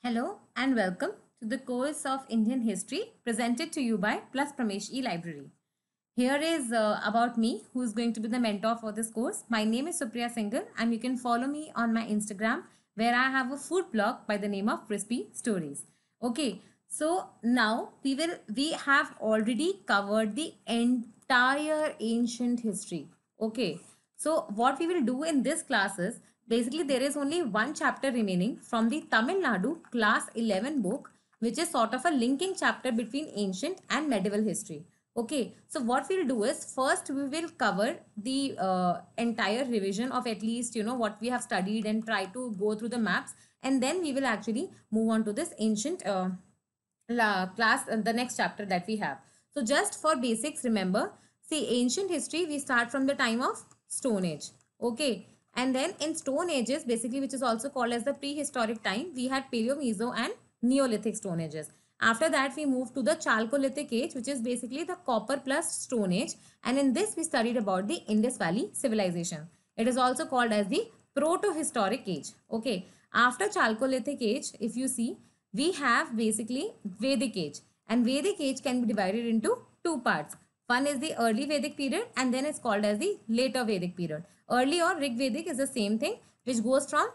Hello and welcome to the course of Indian History presented to you by Plus Pramesh E-Library. Here is about me, who is going to be the mentor for this course. My name is Supriya Singhal and you can follow me on my Instagram where I have a food blog by the name of Crispy Stories. Okay, so now we have already covered the entire ancient history. Okay, so what we will do in this class is basically there is only one chapter remaining from the Tamil Nadu class 11 book, which is sort of a linking chapter between ancient and medieval history. Okay, so what we'll do is first we will cover the entire revision of at least what we have studied and try to go through the maps, and then we will actually move on to this ancient class, the next chapter that we have. So just for basics, remember, see, ancient history we start from the time of Stone Age. Okay, and then in Stone Ages, basically, which is also called as the prehistoric time, we had Paleo, Meso and Neolithic Stone Ages. After that, we moved to the Chalcolithic age, which is basically the Copper plus Stone Age. And in this, we studied about the Indus Valley civilization. It is also called as the Proto-historic age. Okay. After Chalcolithic age, if you see, we have basically Vedic age. And Vedic age can be divided into two parts. One is the early Vedic period and then it's called as the later Vedic period. Early or Rig Vedic is the same thing, which goes from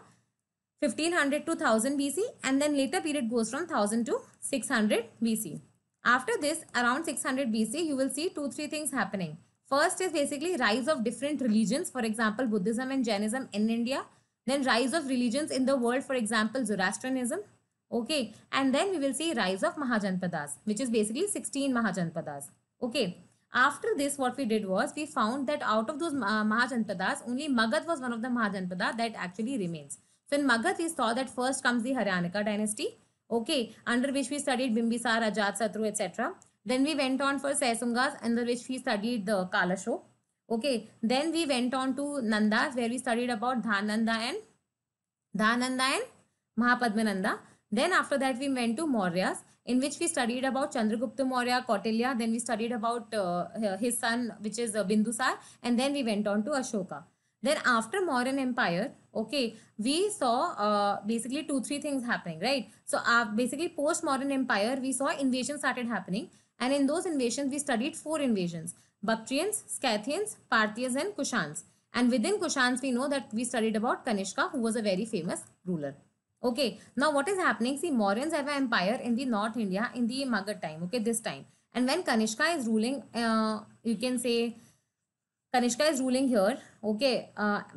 1500 to 1000 BC, and then later period goes from 1000 to 600 BC. After this, around 600 BC, you will see three things happening. First is basically rise of different religions, for example, Buddhism and Jainism in India. Then rise of religions in the world, for example, Zoroastrianism. Okay, and then we will see rise of Mahajanpadas, which is basically 16 Mahajanpadas. Okay, after this, what we did was we found that out of those Mahajanpadas, only Magad was one of the Mahajanpada that actually remains. So in Magad, we saw that first comes the Haryanaka dynasty, okay, under which we studied Bimbisar, Ajatsatru, etc. Then we went on for Saisungas, under which we studied the Kalasho. Okay, then we went on to Nandas, where we studied about Dhananda and Mahapadmananda. Then after that, we went to Mauryas, in which we studied about Chandragupta Maurya, Kautilya. Then we studied about his son, which is Bindusar. And then we went on to Ashoka. Then after Mauryan Empire, okay, we saw basically three things happening, right? So basically post Mauryan Empire, we saw invasions started happening. And in those invasions, we studied four invasions: Bactrians, Scythians, Parthians and Kushans. And within Kushans, we know that we studied about Kanishka, who was a very famous ruler. Okay, now what is happening? See, Mauryans have an empire in the North India in the Magad time, okay, this time. And when Kanishka is ruling, you can say Kanishka is ruling here, okay,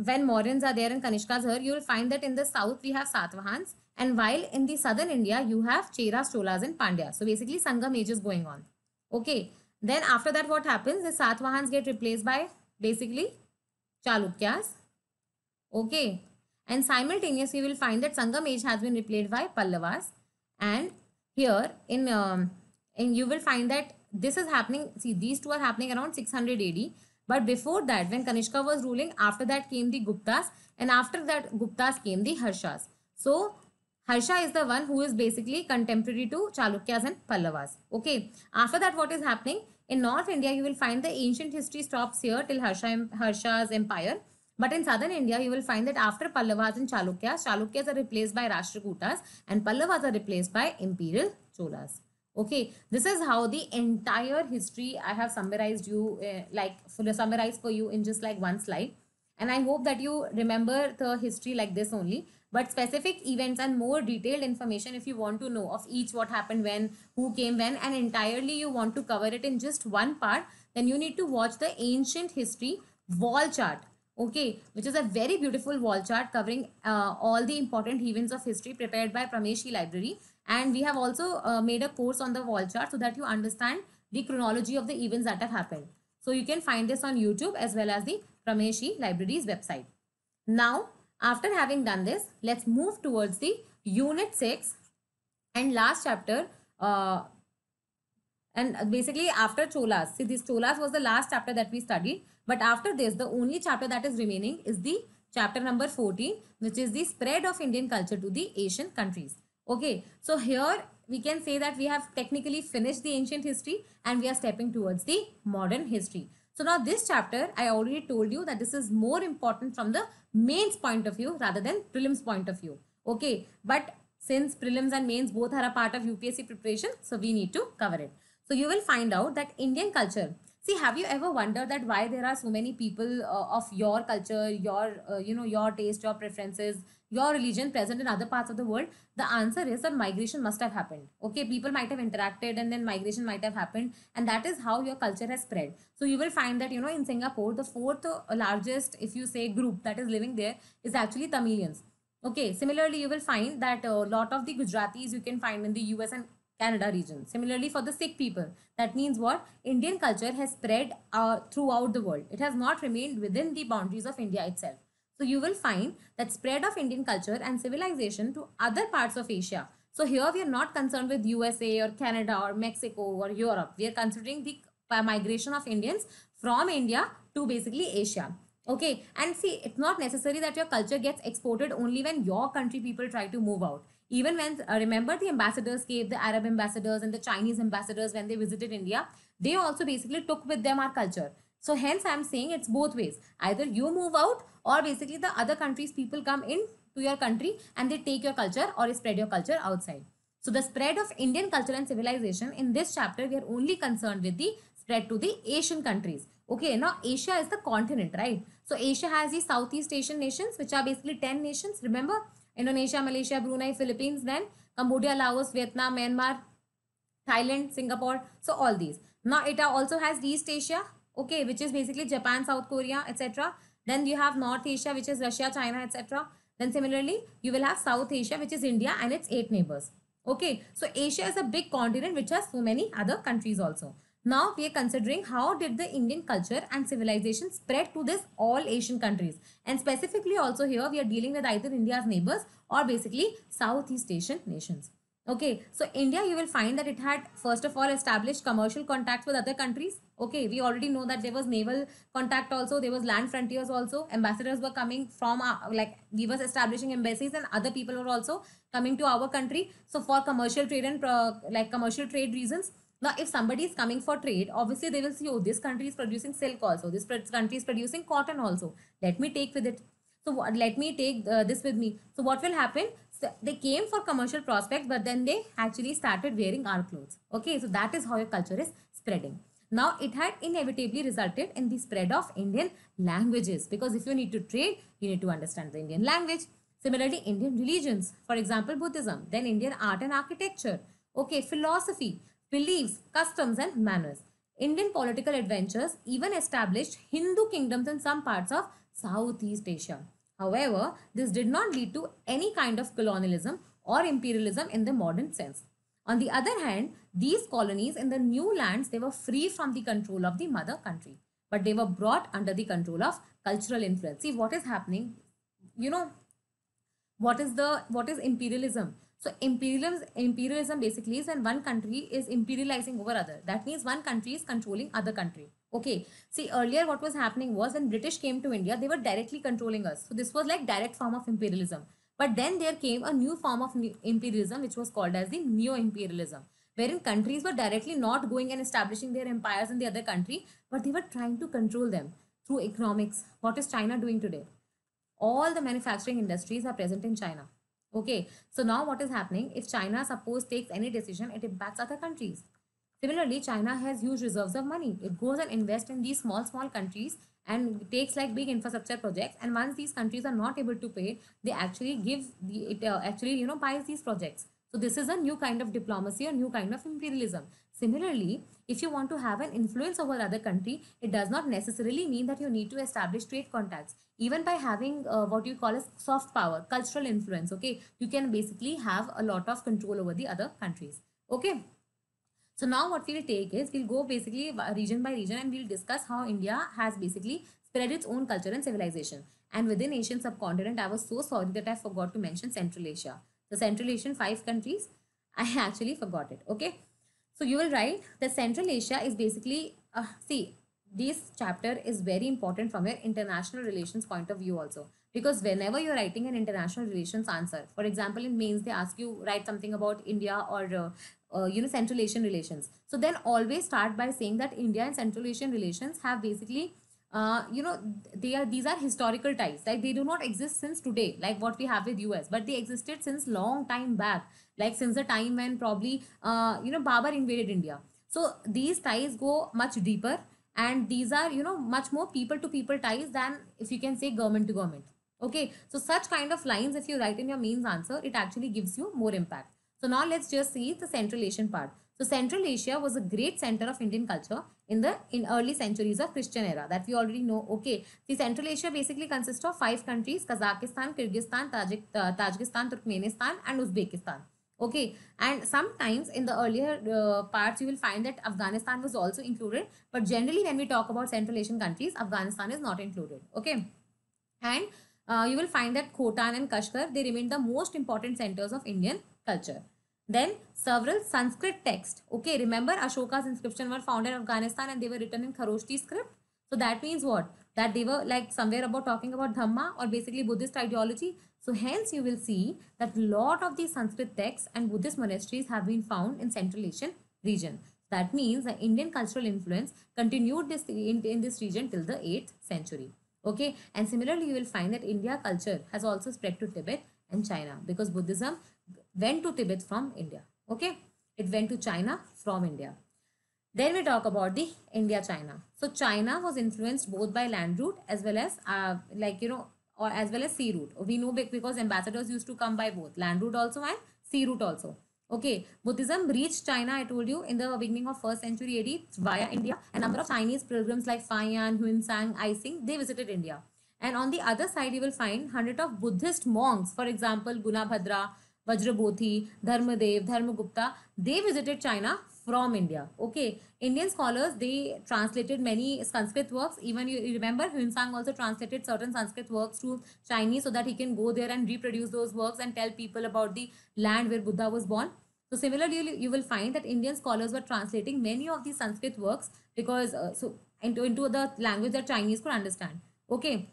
when Mauryans are there and Kanishka is here, you will find that in the south we have Satvahans, and while in the southern India you have Cheras, Cholas and Pandyas. So basically Sangam age is going on. Okay, then after that what happens? The Satvahans get replaced by basically Chalukyas. Okay, and simultaneously you will find that Sangam age has been replaced by Pallavas, and here in you will find that this is happening. See, these two are happening around 600 AD. But before that, when Kanishka was ruling, after that came the Guptas, and after that Guptas came the Harshas. So Harsha is the one who is basically contemporary to Chalukyas and Pallavas. Okay. After that, what is happening? In North India, you will find the ancient history stops here till Harsha's empire. But in southern India, you will find that after Pallavas and Chalukyas are replaced by Rashtrakutas and Pallavas are replaced by imperial Cholas. Okay, this is how the entire history I have summarized you, summarized for you in just like one slide. And I hope that you remember the history like this only. But specific events and more detailed information, if you want to know of each what happened when, who came when, and entirely you want to cover it in just one part, then you need to watch the ancient history wall chart. Okay, which is a very beautiful wall chart covering all the important events of history prepared by Pramesh E-Library. And we have also made a course on the wall chart so that you understand the chronology of the events that have happened. So you can find this on YouTube as well as the Pramesh E-Library's website. Now, after having done this, let's move towards the Unit 6 and last chapter. And basically after Cholas, see, this Cholas was the last chapter that we studied. But after this, the only chapter that is remaining is the chapter number 14, which is the spread of Indian culture to the Asian countries. Okay, so here we can say that we have technically finished the ancient history and we are stepping towards the modern history. So now this chapter, I already told you that this is more important from the mains point of view rather than prelims point of view. Okay, but since prelims and mains both are a part of UPSC preparation, so we need to cover it. So you will find out that Indian culture. See, have you ever wondered that why there are so many people of your culture, your your taste, your preferences, your religion present in other parts of the world? The answer is that migration must have happened. Okay, people might have interacted and then migration might have happened, and that is how your culture has spread. So you will find that in Singapore, the fourth largest, if you say, group that is living there is actually Tamilians. Okay, similarly, you will find that a lot of the Gujaratis you can find in the US and Canada region. Similarly, for the Sikh people, that means what? Indian culture has spread throughout the world. It has not remained within the boundaries of India itself. So you will find that spread of Indian culture and civilization to other parts of Asia. So here we are not concerned with USA or Canada or Mexico or Europe. We are considering the migration of Indians from India to basically Asia. Okay, and see, it's not necessary that your culture gets exported only when your country people try to move out. Even when, remember the ambassadors came, the Arab ambassadors and the Chinese ambassadors, when they visited India, they also basically took with them our culture. So hence I'm saying it's both ways. Either you move out or basically the other countries people come in to your country and they take your culture or spread your culture outside. So the spread of Indian culture and civilization, in this chapter we are only concerned with the spread to the Asian countries. Okay, now Asia is the continent, right? So Asia has the Southeast Asian nations, which are basically 10 nations. Remember, Indonesia, Malaysia, Brunei, Philippines, then Cambodia, Laos, Vietnam, Myanmar, Thailand, Singapore. So all these. Now it also has East Asia, okay, which is basically Japan, South Korea, etc. Then you have North Asia, which is Russia, China, etc. Then similarly, you will have South Asia, which is India and its 8 neighbors. Okay, so Asia is a big continent which has so many other countries also. Now we are considering how did the Indian culture and civilization spread to this all Asian countries. And specifically also here we are dealing with either India's neighbors or basically Southeast Asian nations. Okay, so India, you will find that it had first of all established commercial contacts with other countries. Okay, we already know that there was naval contact also, there was land frontiers also. Ambassadors were coming from like we was establishing embassies and other people were also coming to our country. So for commercial trade and like commercial trade reasons. Now, if somebody is coming for trade, obviously they will see, oh, this country is producing silk also. This country is producing cotton also. Let me take with it. So let me take this with me. So what will happen? So they came for commercial prospects, but then they actually started wearing our clothes. Okay, so that is how your culture is spreading. Now, it had inevitably resulted in the spread of Indian languages, because if you need to trade, you need to understand the Indian language. Similarly, Indian religions, for example, Buddhism, then Indian art and architecture. Okay, philosophy, beliefs, customs, and manners. Indian political adventures even established Hindu kingdoms in some parts of Southeast Asia. However, this did not lead to any kind of colonialism or imperialism in the modern sense. On the other hand, these colonies in the new lands, they were free from the control of the mother country, but they were brought under the control of cultural influence. See what is happening, you know, what is imperialism? So imperialism basically is when one country is imperializing over other. That means one country is controlling other country. Okay, see earlier what was happening was when British came to India, they were directly controlling us. So this was like direct form of imperialism. But then there came a new form of imperialism which was called as the neo-imperialism, wherein countries were directly not going and establishing their empires in the other country, but they were trying to control them through economics. What is China doing today? All the manufacturing industries are present in China. Okay, so now what is happening? If China suppose takes any decision, it impacts other countries. Similarly, China has huge reserves of money. It goes and invests in these small countries and takes like big infrastructure projects. And once these countries are not able to pay, they actually give the it actually buys these projects. So this is a new kind of diplomacy, a new kind of imperialism. Similarly, if you want to have an influence over other country, it does not necessarily mean that you need to establish trade contacts. Even by having what you call as soft power, cultural influence, okay, you can basically have a lot of control over the other countries. Okay. So now what we'll take is we'll go basically region by region and we'll discuss how India has basically spread its own culture and civilization. And within Asian subcontinent, I was so sorry that I forgot to mention Central Asia. The Central Asian 5 countries, I actually forgot it. Okay. So you will write that Central Asia is basically, see, this chapter is very important from your international relations point of view also. Because whenever you're writing an international relations answer, for example, in mains, they ask you write something about India or Central Asian relations. So then always start by saying that India and Central Asian relations have basically you know, these are historical ties. Like they do not exist since today, like what we have with US, but they existed since long time back, like since the time when probably you know, Babar invaded India. So these ties go much deeper, and these are, you know, much more people to people ties than, if you can say, government to government. Okay, so such kind of lines, if you write in your mains answer, it actually gives you more impact. So now let's just see the Central Asian part. So Central Asia was a great center of Indian culture in early centuries of Christian era, that we already know. Okay, see, Central Asia basically consists of 5 countries: Kazakhstan, Kyrgyzstan, Tajikistan, Turkmenistan, and Uzbekistan. Okay, and sometimes in the earlier parts you will find that Afghanistan was also included, but generally when we talk about Central Asian countries, Afghanistan is not included. Okay, and you will find that Khotan and Kashgar, they remain the most important centers of Indian culture. Then several Sanskrit texts. Okay, remember Ashoka's inscription were found in Afghanistan and they were written in Kharoshti script. So that means what? That they were like somewhere about talking about Dhamma, or basically Buddhist ideology. So hence you will see that lot of these Sanskrit texts and Buddhist monasteries have been found in Central Asian region. That means the Indian cultural influence continued in this region till the 8th century. Okay, and similarly, you will find that India culture has also spread to Tibet and China, because Buddhism went to Tibet from India. Okay, it went to China from India. Then we talk about the India China. So China was influenced both by land route as well as like, you know, or as well as sea route. We know because ambassadors used to come by both land route also and sea route also. Okay, Buddhism reached China, I told you, in the beginning of 1st century AD via India. A number of Chinese pilgrims like Faiyan, Huinsang, Aising, they visited India. And on the other side, you will find hundred of Buddhist monks, for example, Gunabhadra, Vajrabodhi, Dharmadev, Dharmagupta, they visited China from India. Okay, Indian scholars, they translated many Sanskrit works. Even you remember Huinsang also translated certain Sanskrit works to Chinese so that he can go there and reproduce those works and tell people about the land where Buddha was born. So similarly, you will find that Indian scholars were translating many of these Sanskrit works because into the language that Chinese could understand. Okay,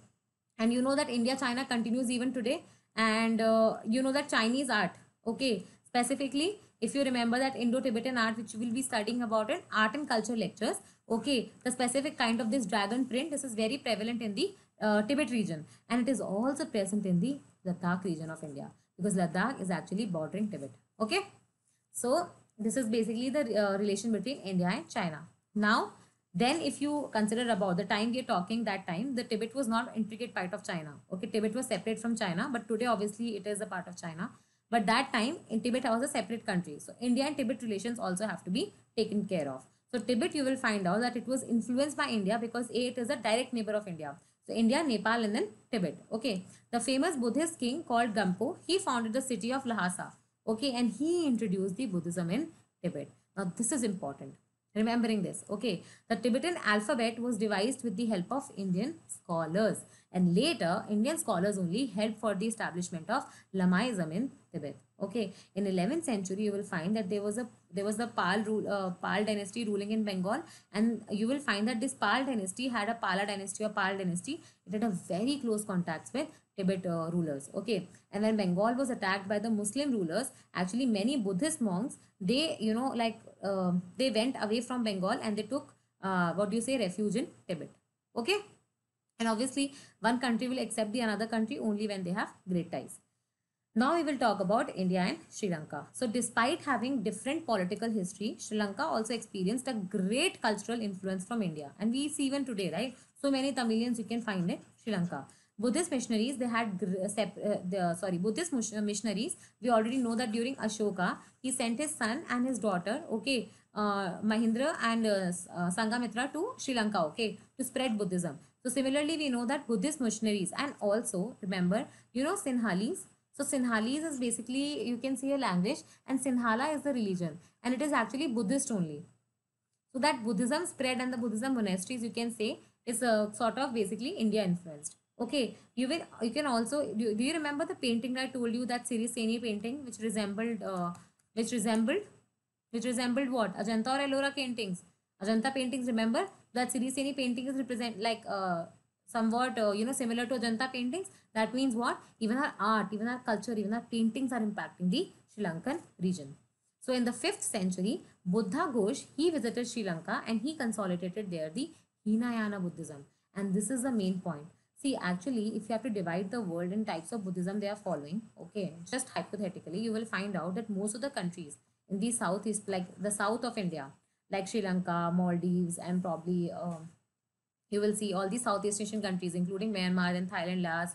and you know that India China continues even today, and you know that Chinese art. Okay, specifically, if you remember that Indo-Tibetan art, which we will be studying about in art and culture lectures. Okay, the specific kind of this dragon print, this is very prevalent in the Tibet region, and it is also present in the Ladakh region of India, because Ladakh is actually bordering Tibet. Okay, so this is basically the relation between India and China. Now, then if you consider about the time we are talking, that time the Tibet was not intricate part of China. Okay, Tibet was separate from China, but today obviously it is a part of China. But that time in Tibet was a separate country. So India and Tibet relations also have to be taken care of. So Tibet, you will find out that it was influenced by India because it is a direct neighbor of India. So India, Nepal, and then Tibet. Okay, the famous Buddhist king called Gampo, he founded the city of Lhasa. Okay, and he introduced the Buddhism in Tibet. Now this is important, remembering this. Okay, the Tibetan alphabet was devised with the help of Indian scholars, and later Indian scholars only helped for the establishment of Lamaism in Tibet. Okay, in 11th century you will find that there was the Pal dynasty ruling in Bengal, and you will find that this Pal dynasty had a Pala dynasty or Pal dynasty. It had a very close contacts with Tibet rulers. Okay, and when Bengal was attacked by the Muslim rulers, actually many Buddhist monks, they, you know, like they went away from Bengal and they took what do you say, refuge in Tibet. Okay, and obviously one country will accept the another country only when they have great ties. Now we will talk about India and Sri Lanka. So despite having different political history, Sri Lanka also experienced a great cultural influence from India. And we see even today, right? So many Tamilians you can find in Sri Lanka. Buddhist missionaries, they had, Buddhist missionaries, we already know that during Ashoka, he sent his son and his daughter, okay, Mahindra and Sangamitra to Sri Lanka, okay, to spread Buddhism. So similarly, we know that Buddhist missionaries, and also remember, you know, Sinhalese. So Sinhalese is basically, you can say, a language, and Sinhala is the religion, and it is actually Buddhist only. So that Buddhism spread and the Buddhism monasteries, you can say, is sort of basically India influenced. Okay, you can also do you remember the painting I told you, that Siri Seni painting, which resembled which resembled what, Ajanta or Ellora paintings. Ajanta paintings, remember that Siri Seni painting is represent like somewhat you know, similar to Ajanta paintings. That means what, even our art, even our culture, even our paintings are impacting the Sri Lankan region. So in the 5th century, Buddha Ghosh, he visited Sri Lanka and he consolidated there the Hinayana Buddhism. And this is the main point. See, actually, if you have to divide the world in types of Buddhism they are following, okay, just hypothetically, you will find out that most of the countries in the southeast, like the south of India, like Sri Lanka, Maldives, and probably you will see all the Southeast Asian countries, including Myanmar and Thailand, Laos,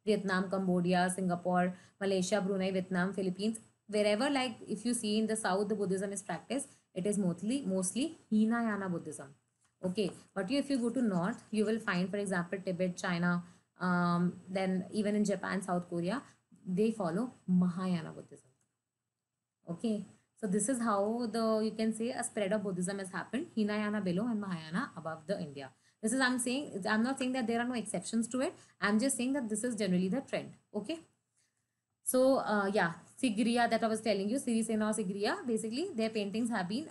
Vietnam, Cambodia, Singapore, Malaysia, Brunei, Vietnam, Philippines. Wherever, like, if you see in the south, the Buddhism is practiced, it is mostly Hinayana Buddhism. Okay, but if you go to north, you will find, for example, Tibet, China, then even in Japan, South Korea, they follow Mahayana Buddhism. Okay, so this is how the you can say a spread of Buddhism has happened. Hinayana below and Mahayana above the India. This is I'm not saying that there are no exceptions to it. I'm just saying that this is generally the trend. Okay. So yeah, Sigiriya that I was telling you, Sirisena or Sigiriya, basically their paintings have been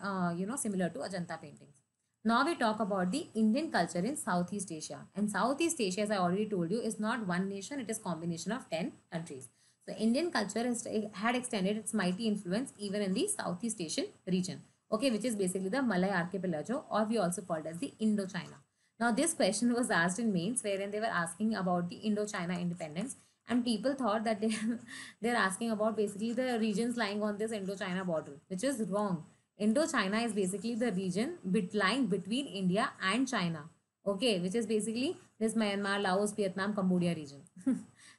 similar to Ajanta paintings. Now we talk about the Indian culture in Southeast Asia. And Southeast Asia, as I already told you, is not one nation, it is combination of 10 countries. So Indian culture had extended its mighty influence even in the Southeast Asian region. Okay, which is basically the Malay archipelago, or we also called as the Indochina. Now this question was asked in mains wherein they were asking about the Indochina independence, and people thought that they're asking about basically the regions lying on this Indochina border, which is wrong. Indochina is basically the region lying between India and China. Okay, which is basically this Myanmar, Laos, Vietnam, Cambodia region.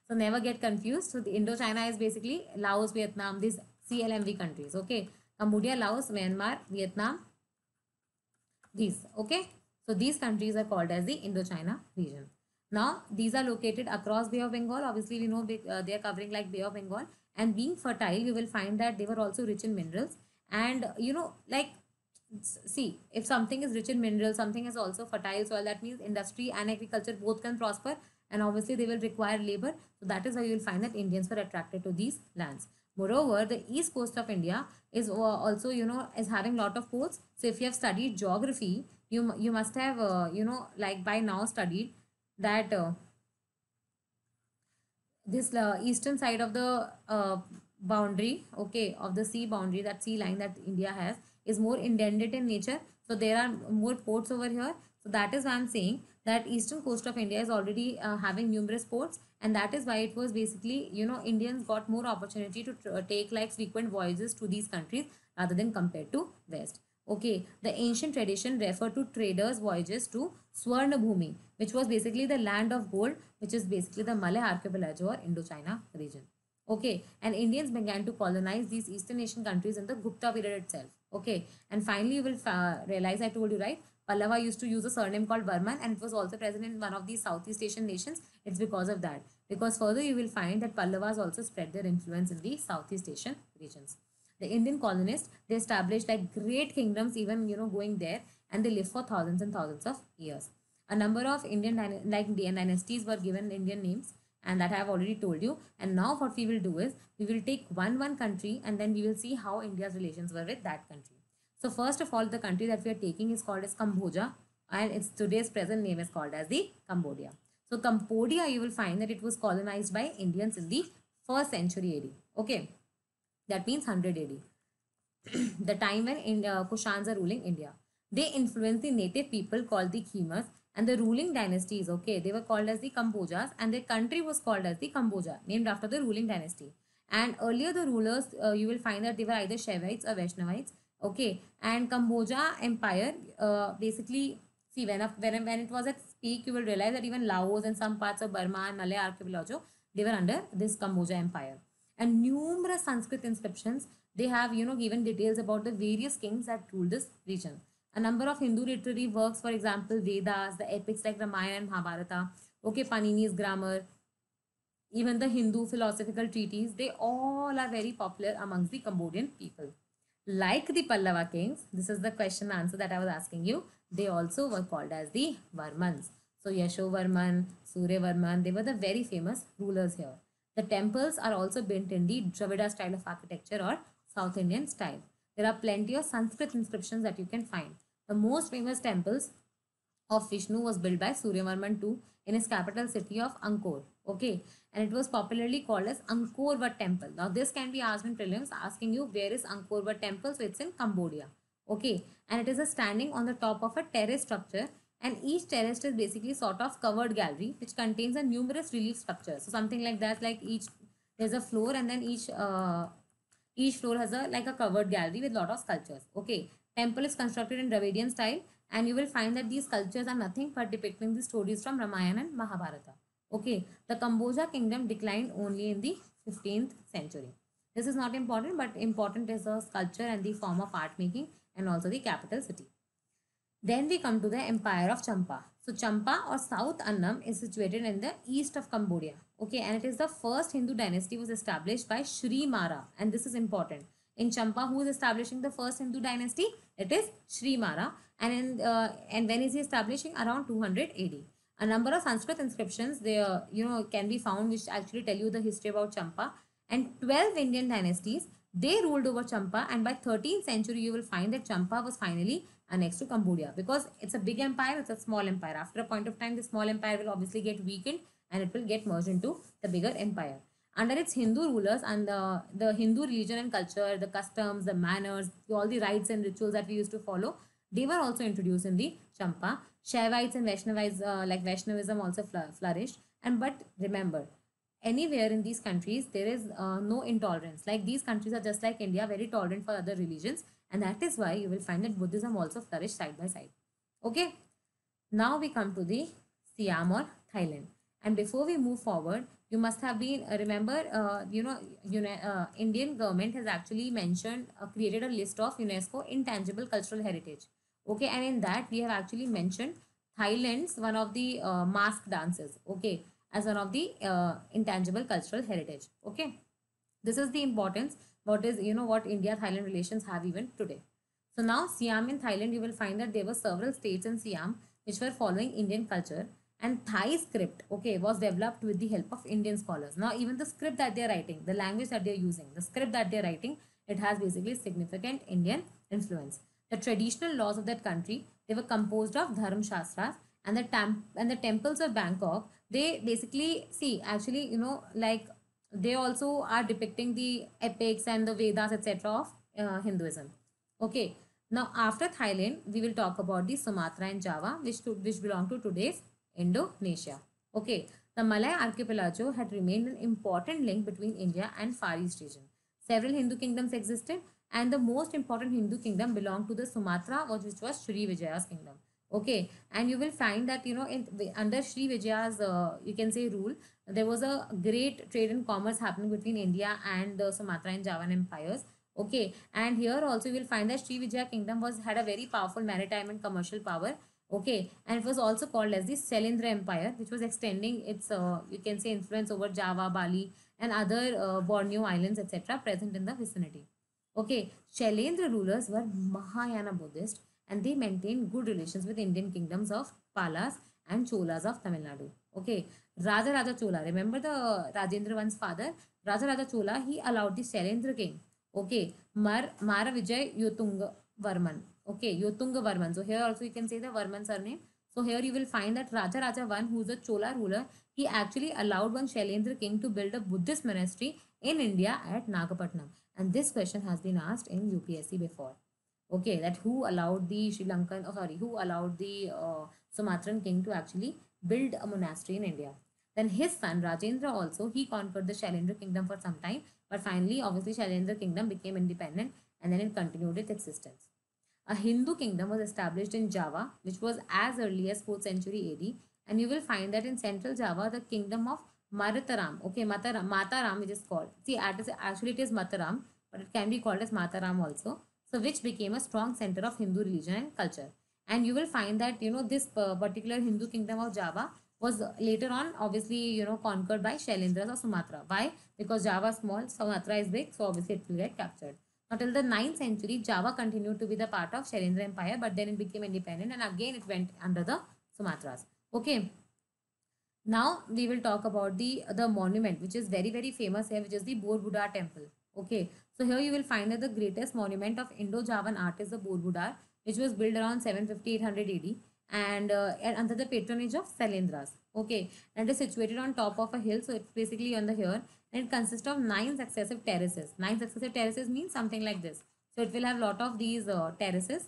So never get confused. So the Indochina is basically Laos, Vietnam, these CLMV countries. Okay, Cambodia, Laos, Myanmar, Vietnam, these. Okay, so these countries are called as the Indochina region. Now these are located across Bay of Bengal. Obviously we know they are covering like Bay of Bengal, and being fertile you will find that they were also rich in minerals. And like, see, if something is rich in minerals, something is also fertile soil, that means industry and agriculture both can prosper, and obviously they will require labor. So that is why you will find that Indians were attracted to these lands. Moreover, the east coast of India is also is having lot of ports. So if you have studied geography, you must have like by now studied that this eastern side of the boundary, okay, of the sea boundary, that sea line that India has, is more indented in nature. So there are more ports over here. So that is why I'm saying that eastern coast of India is already having numerous ports, and that is why it was basically Indians got more opportunity to take like frequent voyages to these countries rather than compared to west. Okay, the ancient tradition referred to traders' voyages to Swarna Bhumi, which was basically the land of gold, which is basically the Malay archipelago or Indochina region. Okay, and Indians began to colonize these Eastern Asian countries in the Gupta period itself. Okay, and finally you will realize I told you, right? Pallava used to use a surname called Varman, and it was also present in one of these Southeast Asian nations. It's because of that. Because further you will find that Pallavas also spread their influence in the Southeast Asian regions. The Indian colonists, they established like great kingdoms, even going there, and they lived for thousands and thousands of years. A number of Indian dynasties were given Indian names, and that I have already told you. And now what we will do is we will take one country, and then we will see how India's relations were with that country. So first of all, the country that we are taking is called as Cambodia, and its today's present name is called as the Cambodia. So Cambodia, you will find that it was colonized by Indians in the 1st century AD. Okay, that means 100 AD, the time when Kushans are ruling India. They influenced the native people called the Khimas, and the ruling dynasties, okay, they were called as the Kambojas, and their country was called as the Cambodia, named after the ruling dynasty. And earlier the rulers, you will find that they were either Shaivites or Vaishnavites, okay. And Cambodia Empire, basically, see, when it was at peak, you will realize that even Laos and some parts of Burma and Malay archipelago, they were under this Cambodia Empire. And numerous Sanskrit inscriptions, they have given details about the various kings that ruled this region. A number of Hindu literary works, for example Vedas, the epics like Ramayana and Mahabharata, okay, Panini's grammar, even the Hindu philosophical treatises, they all are very popular amongst the Cambodian people. Like the Pallava kings, this is the question answer that I was asking you, they also were called as the Varmans. So Yashovarman, Suryavarman, they were the very famous rulers here. The temples are also built in the Dravida style of architecture or South Indian style. There are plenty of Sanskrit inscriptions that you can find. The most famous temples of Vishnu was built by Suryavarman II in his capital city of Angkor. Okay, and it was popularly called as Angkor Wat Temple. Now this can be asked in prelims, asking you where is Angkor Wat Temple. So it's in Cambodia. Okay, and it is a standing on the top of a terrace structure, and each terrace is basically sort of covered gallery which contains a numerous relief structures. So something like that, like each there's a floor, and then each floor has a like a covered gallery with lot of sculptures. Okay, temple is constructed in Dravidian style, and you will find that these sculptures are nothing but depicting the stories from Ramayana and Mahabharata. Okay, the Kamboja kingdom declined only in the 15th century. This is not important, but important is the sculpture and the form of art making, and also the capital city. Then we come to the Empire of Champa. So Champa or South Annam is situated in the east of Cambodia. Okay, and it is the first Hindu dynasty was established by Sri Mara, and this is important. In Champa, who is establishing the first Hindu dynasty? It is Sri Mara, and when is he establishing? Around 200 AD. A number of Sanskrit inscriptions there, can be found which actually tell you the history about Champa, and 12 Indian dynasties they ruled over Champa, and by 13th century you will find that Champa was finally annexed to Cambodia, because it's a big empire, it's a small empire. After a point of time, the small empire will obviously get weakened and it will get merged into the bigger empire. Under its Hindu rulers, and the Hindu religion and culture, the customs, the manners, all the rites and rituals that we used to follow, they were also introduced in the Champa. Shaivites and Vaishnavites, like Vaishnavism, also flourished. And but remember, anywhere in these countries there is no intolerance. Like these countries are just like India, very tolerant for other religions, and that is why you will find that Buddhism also flourished side by side. Okay, now we come to the Siam or Thailand. And before we move forward, you must have been remember, Indian government has actually mentioned, created a list of UNESCO intangible cultural heritage. Okay, and in that we have actually mentioned Thailand's one of the mask dances. Okay, as one of the intangible cultural heritage. Okay, this is the importance. What is, what India Thailand relations have even today. So now Siam in Thailand, you will find that there were several states in Siam which were following Indian culture, and Thai script, okay, was developed with the help of Indian scholars. Now even the script that they are writing, the language that they are using, the script that they are writing, it has basically significant Indian influence. The traditional laws of that country, they were composed of Dharm Shastras, and the temples of Bangkok, they basically see actually, like they also are depicting the epics and the Vedas, etc. of Hinduism. Okay. Now, after Thailand, we will talk about the Sumatra and Java, which belong to today's Indonesia. Okay. The Malay archipelago had remained an important link between India and Far East region. Several Hindu kingdoms existed, and the most important Hindu kingdom belonged to the Sumatra, which was Sri Vijaya's kingdom. Okay, and you will find that under Sri Vijaya's you can say rule, there was a great trade and commerce happening between India and the Sumatra and Javan empires. Okay, and here also you will find that Sri Vijaya kingdom was had a very powerful maritime and commercial power. Okay, and it was also called as the Selindra Empire, which was extending its you can say influence over Java, Bali, and other Borneo islands, etc., present in the vicinity. Okay, Shailendra rulers were Mahayana Buddhist, and they maintained good relations with Indian kingdoms of Palas and Cholas of Tamil Nadu. Okay, Raja Raja Chola, remember the Rajendra One's father? Raja Raja Chola, he allowed the Shailendra king. Okay, Mara Vijay Yotunga Varman. Okay, Yotunga Varman. So here also you can say the Varman surname. So here you will find that Raja Raja I, who is a Chola ruler, he actually allowed one Shailendra king to build a Buddhist monastery in India at Nagapattinam. And this question has been asked in UPSC before. Okay, that who allowed the Sri Lankan, oh sorry, who allowed the Sumatran king to actually build a monastery in India. Then his son Rajendra also, he conquered the Shailendra kingdom for some time, but finally, obviously, Shailendra kingdom became independent, and then it continued its existence. A Hindu kingdom was established in Java, which was as early as 4th century AD, and you will find that in central Java, the kingdom of Marataram, okay, Mataram, which is called, see, actually it is Mataram, but it can be called as Mataram also, so which became a strong center of Hindu religion and culture. And you will find that, this particular Hindu kingdom of Java was later on obviously, conquered by Shailendras of Sumatra. Why? Because Java is small, Sumatra is big, so obviously it will get captured. Now till the 9th century, Java continued to be the part of Shailendra Empire, but then it became independent, and again it went under the Sumatras. Okay. Now we will talk about the monument, which is very famous here, which is the Borobudur temple. Okay, so here you will find that the greatest monument of Indo-Javan art is the Borobudur, which was built around 750-800 AD, and under the patronage of Sailendras. Okay, and it is situated on top of a hill, so it's basically on the here, and it consists of 9 successive terraces. 9 successive terraces means something like this. So it will have lot of these terraces.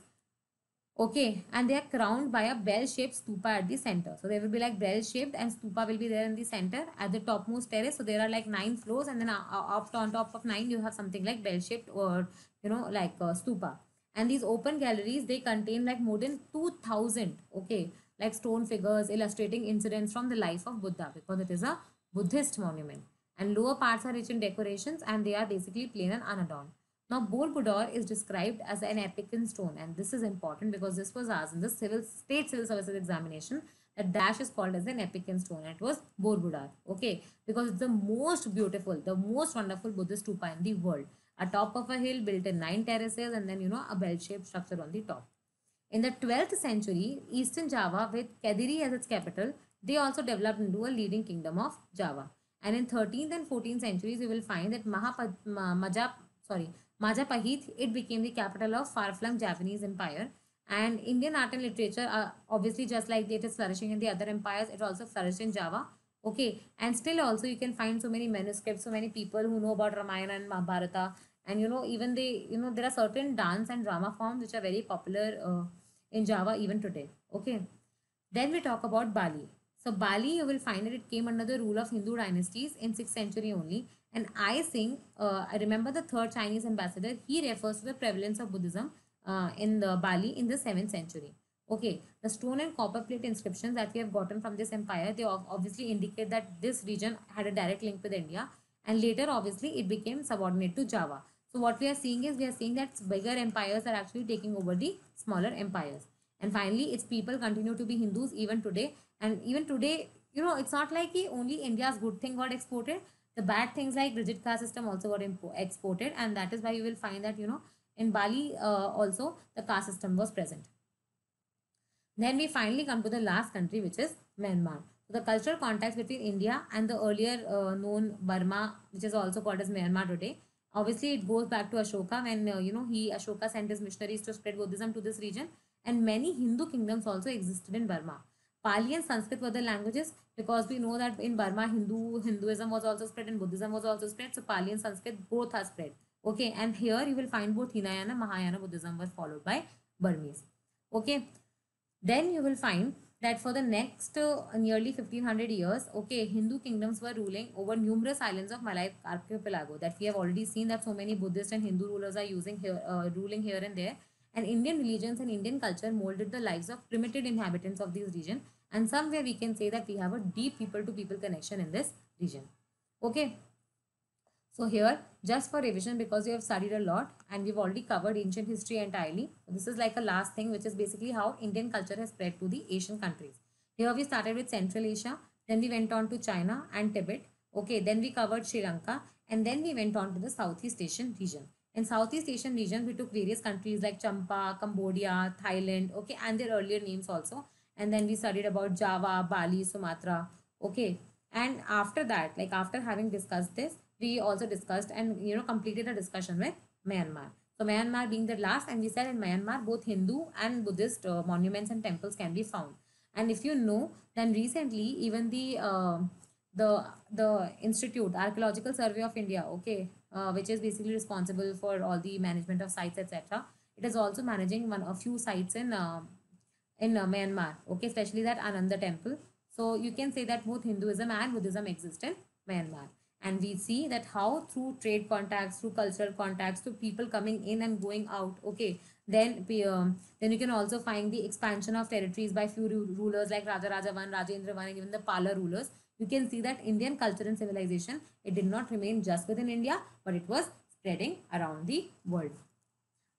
Okay, and they are crowned by a bell-shaped stupa at the center. So they will be like bell-shaped, and stupa will be there in the center at the topmost terrace. So there are like 9 floors, and then up on top of 9, you have something like bell-shaped or like stupa. And these open galleries, they contain like more than 2,000, okay, like stone figures illustrating incidents from the life of Buddha, because it is a Buddhist monument. And lower parts are rich in decorations, and they are basically plain and unadorned. Now, Borobudur is described as an epic in stone, and this is important because this was asked in the state civil services examination. That dash is called as an epic in stone. And it was Borobudur, okay, because it's the most beautiful, the most wonderful Buddhist stupa in the world. A top of a hill built in 9 terraces, and then a bell-shaped structure on the top. In the 12th century, Eastern Java, with Kadiri as its capital, they also developed into a leading kingdom of Java. And in 13th and 14th centuries, you will find that Majapahit, it became the capital of far-flung Japanese empire. And Indian art and literature are obviously just like it is flourishing in the other empires, it also flourished in Java. Okay, and still also you can find so many manuscripts, so many people who know about Ramayana and Mahabharata, and even there are certain dance and drama forms which are very popular in Java even today. Okay, then we talk about Bali. So Bali, you will find that it came under the rule of Hindu dynasties in 6th century only. And I think, I remember the third Chinese ambassador, he refers to the prevalence of Buddhism in the Bali in the 7th century. Okay, the stone and copper plate inscriptions that we have gotten from this empire, they obviously indicate that this region had a direct link with India. And later, obviously, it became subordinate to Java. So what we are seeing is, we are seeing that bigger empires are actually taking over the smaller empires. And finally, its people continue to be Hindus even today. And even today, it's not like only India's good thing got exported. The bad things like rigid caste system also got exported. And that is why you will find that, in Bali also the caste system was present. Then we finally come to the last country, which is Myanmar. So the cultural contacts between India and the earlier known Burma, which is also called as Myanmar today, obviously it goes back to Ashoka when Ashoka sent his missionaries to spread Buddhism to this region, and many Hindu kingdoms also existed in Burma. Pali and Sanskrit were the languages, because we know that in Burma Hinduism was also spread and Buddhism was also spread. So Pali and Sanskrit both are spread. Okay, and here you will find both Hinayana, Mahayana Buddhism was followed by Burmese. Okay, then you will find that for the next nearly 1500 years, okay, Hindu kingdoms were ruling over numerous islands of Malay archipelago, that we have already seen that so many Buddhist and Hindu rulers are ruling here and there. And Indian religions and Indian culture molded the lives of primitive inhabitants of this region. And somewhere we can say that we have a deep people to people connection in this region. Okay. So here, just for revision, because you have studied a lot and we've already covered ancient history entirely, this is like a last thing, which is basically how Indian culture has spread to the Asian countries. Here we started with Central Asia, then we went on to China and Tibet. Okay, then we covered Sri Lanka, and then we went on to the Southeast Asian region. In Southeast Asian region, we took various countries like Champa, Cambodia, Thailand, okay, and their earlier names also. And then we studied about Java, Bali, Sumatra, okay. And after that, like after having discussed this, we also discussed and completed a discussion with Myanmar. So Myanmar being the last, and we said in Myanmar both Hindu and Buddhist monuments and temples can be found. And if you know, then recently even the Institute Archaeological Survey of India, okay, which is basically responsible for all the management of sites, etc. It is also managing a few sites in Myanmar, okay, especially that Ananda temple. So you can say that both Hinduism and Buddhism exist in Myanmar. And we see that how through trade contacts, through cultural contacts, through people coming in and going out, okay, then you can also find the expansion of territories by few rulers like Raja Raja I, Rajendra I, and even the Pala rulers. You can see that Indian culture and civilization, it did not remain just within India, but it was spreading around the world.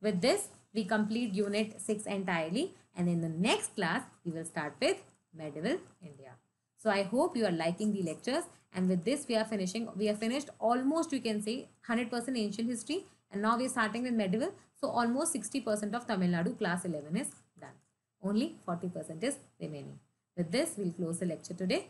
With this, we complete Unit 6 entirely, and in the next class, we will start with Medieval India. So I hope you are liking the lectures, and with this, we are finished almost, you can say, 100% ancient history, and now we are starting with medieval. So almost 60% of Tamil Nadu class 11 is done. Only 40% is remaining. With this, we'll close the lecture today.